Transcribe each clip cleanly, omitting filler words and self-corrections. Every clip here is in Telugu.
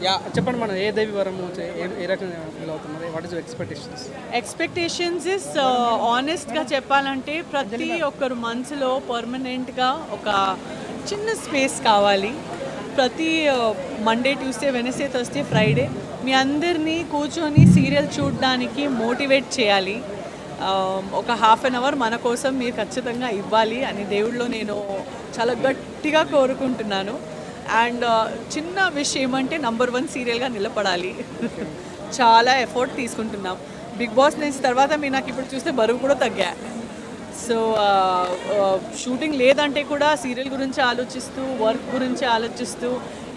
యా చెప్పండి మనం ఏ దేవి వరము ఏ రకంగా ఫీల్ అవుతున్నారు? What is expectations? Expectations is ఆనెస్ట్గా చెప్పాలంటే ప్రతి ఒక్కరు మనసులో పర్మనెంట్గా ఒక చిన్న స్పేస్ కావాలి. ప్రతి Monday, Tuesday, Wednesday, Thursday, Friday మీ అందరినీ కూర్చొని సీరియల్ చూడడానికి మోటివేట్ చేయాలి. ఒక హాఫ్ అన్ అవర్ మన కోసం మీరు ఖచ్చితంగా ఇవ్వాలి అని దేవుడిలో నేను చాలా గట్టిగా కోరుకుంటున్నాను. అండ్ చిన్న విషయం ఏమంటే నంబర్ 1 సీరియల్గా నిలబడాలి. చాలా ఎఫర్ట్ తీసుకుంటున్నాం. బిగ్ బాస్ నుంచి తర్వాత మీరు నాకు ఇప్పుడు చూస్తే బరువు కూడా తగ్గా. సో షూటింగ్ లేదంటే కూడా సీరియల్ గురించి ఆలోచిస్తూ, వర్క్ గురించి ఆలోచిస్తూ,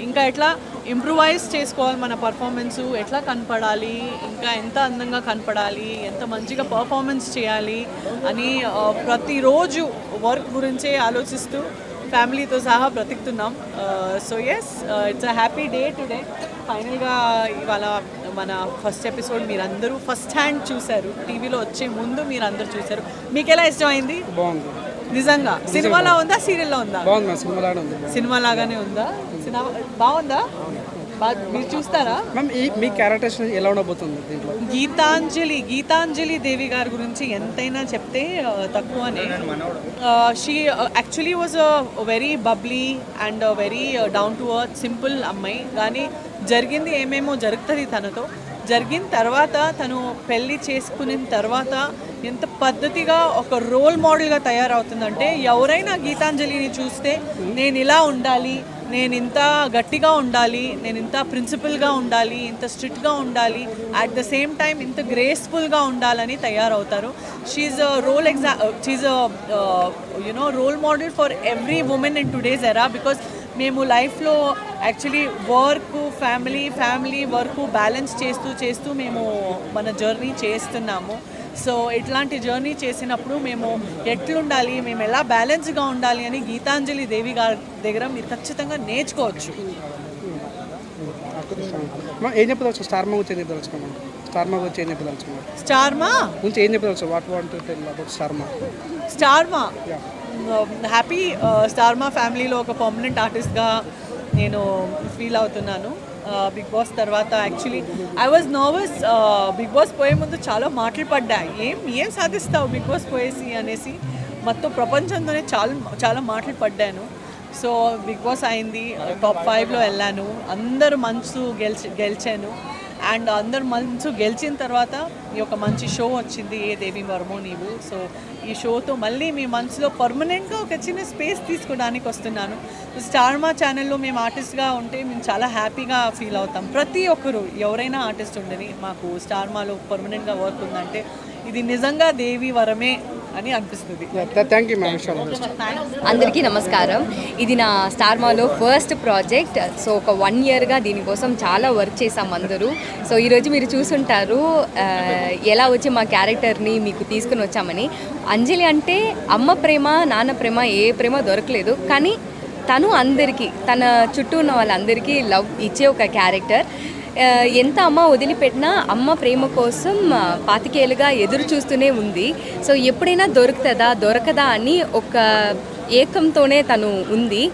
ఇంకా ఎట్లా ఇంప్రూవైజ్ చేసుకోవాలి మన పర్ఫార్మెన్సు, ఎట్లా కనపడాలి, ఇంకా ఎంత అందంగా కనపడాలి, ఎంత మంచిగా పర్ఫార్మెన్స్ చేయాలి అని ప్రతిరోజు వర్క్ గురించే ఆలోచిస్తూ ఫ్యామిలీతో సహా బ్రతుకుతున్నాం. So yes, it's a happy day today. ఫైనల్గా ఇవాళ మన ఫస్ట్ ఎపిసోడ్ మీరందరూ ఫస్ట్ హ్యాండ్ చూశారు. టీవీలో వచ్చే ముందు మీరందరూ చూశారు. మీకు ఎలా ఇష్టమైంది? బాగుంది నిజంగా. సినిమాలా ఉందా, సీరియల్లో ఉందా? బాగుంది మ్యామ్, సినిమా లాగానే ఉంది. సినిమా లాగానే ఉందా? సినిమా బాగుందా? మీరు చూస్తారా? మ్యామ్ మీ క్యారెక్టర్స్ ఎలా ఉండబోతుంది దీంట్లో? గీతాంజలి దేవి గారి గురించి ఎంతైనా చెప్తే తక్కువనే. She actually was a very bubbly and very down to earth simple అమ్మాయి. కానీ జరిగింది ఏమేమో జరుగుతుంది తనతో. జరిగిన తర్వాత తను పెళ్ళి చేసుకున్న తర్వాత ఎంత పద్ధతిగా ఒక రోల్ మోడల్గా తయారవుతుందంటే, ఎవరైనా గీతాంజలిని చూస్తే నేను ఇలా ఉండాలి, నేను ఇంత గట్టిగా ఉండాలి, నేను ఇంత ప్రిన్సిపల్గా ఉండాలి, ఇంత స్ట్రిక్ట్గా ఉండాలి, అట్ ద సేమ్ టైం ఇంత గ్రేస్ఫుల్గా ఉండాలని తయారవుతారు. She role model for every women in today's era. Because మేము లైఫ్లో యాక్చువల్లీ ఫ్యామిలీ వర్క్ బ్యాలెన్స్ చేస్తూ మేము మన జర్నీ చేస్తున్నాము. సో ఇట్లాంటి జర్నీ చేసినప్పుడు మేము ఎట్లుండాలి, మేము ఎలా బ్యాలెన్స్గా ఉండాలి అని గీతాంజలి దేవి గారి దగ్గర మీరు ఖచ్చితంగా నేర్చుకోవచ్చు. ఏం చెప్పదలుచు స్టార్ మా గురించి? ఏం చెప్పదలుచుకున్నాం? స్టార్ మా గురించి ఏం చెప్పదలుచుకున్నాం? స్టార్ మా గురించి ఏం చెప్పదలుచు? What want to tell about Star Maa happy Star Maa ఫ్యామిలీలో ఒక పర్మనెంట్ ఆర్టిస్ట్గా నేను ఫీల్ అవుతున్నాను. బిగ్ బాస్ తర్వాత actually I was nervous. Big Boss పోయే ముందు చాలా మాటలు పడ్డా, ఏం సాధిస్తావు బిగ్ బాస్ పోయేసి అనేసి. మొత్తం ప్రపంచంతోనే చాలా మాటలు పడ్డాను. సో బిగ్ బాస్ అయింది, టాప్ 5లో వెళ్ళాను, అందరు మనసు గెలిచాను. అండ్ అందరు మనసు గెలిచిన తర్వాత ఈ ఒక మంచి షో వచ్చింది, ఏ దేవి వరమో నీవు. సో ఈ షోతో మళ్ళీ మీ మనసులో పర్మనెంట్గా ఒక చిన్న స్పేస్ తీసుకోవడానికి వస్తున్నాను. స్టార్ మా ఛానల్లో మేము ఆర్టిస్ట్గా ఉంటే మేము చాలా హ్యాపీగా ఫీల్ అవుతాం. ప్రతి ఒక్కరు ఎవరైనా ఆర్టిస్ట్ ఉండని, మాకు స్టార్ మాలో పర్మనెంట్గా వర్క్ ఉందంటే ఇది నిజంగా దేవి వరమే అని అనిపిస్తుంది. Thank you ma'am. అందరికీ నమస్కారం. ఇది నా స్టార్ మాలో ఫస్ట్ ప్రాజెక్ట్. సో ఒక 1 ఇయర్గా దీనికోసం చాలా వర్క్ చేసాం అందరూ. సో ఈరోజు మీరు చూసుంటారు ఎలా వచ్చి మా క్యారెక్టర్ని మీకు తీసుకుని వచ్చామని. అంజలి అంటే అమ్మ ప్రేమ, నాన్న ప్రేమ, ఏ ప్రేమ దొరకలేదు. కానీ తను అందరికీ, తన చుట్టూ ఉన్న వాళ్ళందరికీ లవ్ ఇచ్చే ఒక క్యారెక్టర్. ఎంత అమ్మ వదిలిపెట్టినా అమ్మ ప్రేమ కోసం 25 ఏళ్ళుగా ఎదురు చూస్తూనే ఉంది. సో ఎప్పుడైనా దొరకదా అని ఒక ఏకంతోనే తను ఉంది.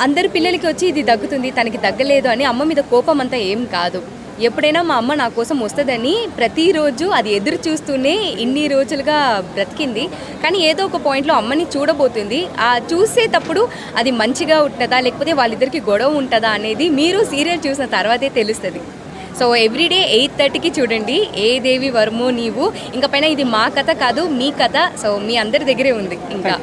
అందరి పిల్లలకి వచ్చి ఇది దగ్గుతుంది, తనకి దగ్గలేదు అని అమ్మ మీద కోపం అంతా ఏం కాదు. ఎప్పుడైనా మా అమ్మ నా కోసం వస్తుందని ప్రతిరోజు అది ఎదురు చూస్తూనే ఇన్ని రోజులుగా బ్రతికింది. కానీ ఏదో ఒక పాయింట్లో అమ్మని చూడబోతుంది. ఆ చూసేటప్పుడు అది మంచిగా ఉంటుందా లేకపోతే వాళ్ళిద్దరికి గొడవ ఉంటుందా అనేది మీరు సీరియల్ చూసిన తర్వాతే తెలుస్తుంది. సో ఎవ్రీడే 8:30కి చూడండి, ఏ దేవి వరమో నీవు. ఇంకా పైన ఇది మా కథ కాదు, మీ కథ. సో మీ అందరి దగ్గరే ఉంది. ఇంకా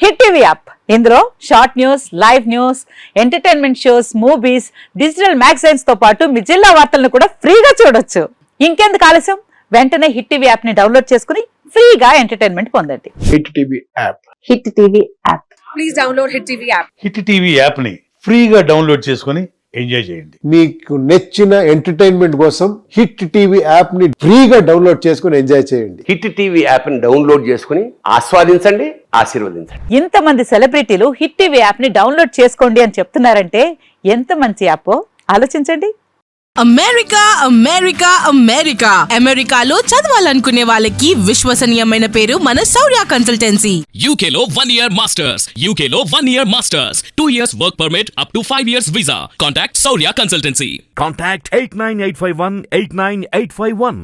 హిట్ టీవీ యాప్, ఇందులో short news, live news, entertainment shows, movies, digital magazines తో పాటు మీ జిల్లా వార్తలను కూడా ఫ్రీగా చూడొచ్చు. ఇంకెందుకు ఆలస్యం, వెంటనే హిట్ టీవీ యాప్ ని డౌన్లోడ్ చేసుకుని ఫ్రీగా ఎంటర్టైన్మెంట్ పొందండి. Hit TV app, hit TV app, please download hit TV app. Hit TV app ని ఫ్రీగా డౌన్లోడ్ చేసుకుని ఎంజాయ్ చేయండి. మీకు నచ్చిన ఎంటర్టైన్మెంట్ కోసం హిట్ టీవీ యాప్ ని ఫ్రీగా డౌన్లోడ్ చేసుకుని ఎంజాయ్ చేయండి. హిట్ టీవీ యాప్ ని డౌన్లోడ్ చేసుకుని ఆస్వాదించండి, ఆశీర్వదించండి. ఇంతమంది సెలబ్రిటీలు హిట్ టీవీ యాప్ ని డౌన్లోడ్ చేసుకోండి అని చెప్తున్నారంటే ఎంత మంచి యాప్ ఆలోచించండి. అమెరికా అమెరికా అమెరికా అమెరికాలో చదవాలనుకునే వాళ్ళకి విశ్వసనీయమైన పేరు మన శౌర్య కన్సల్టెన్సీ. UK లో 1 year masters. UK లో 1 year masters. 2 years work permit up to 5 years visa. Contact Saurya Consultancy. Contact 89851 89851.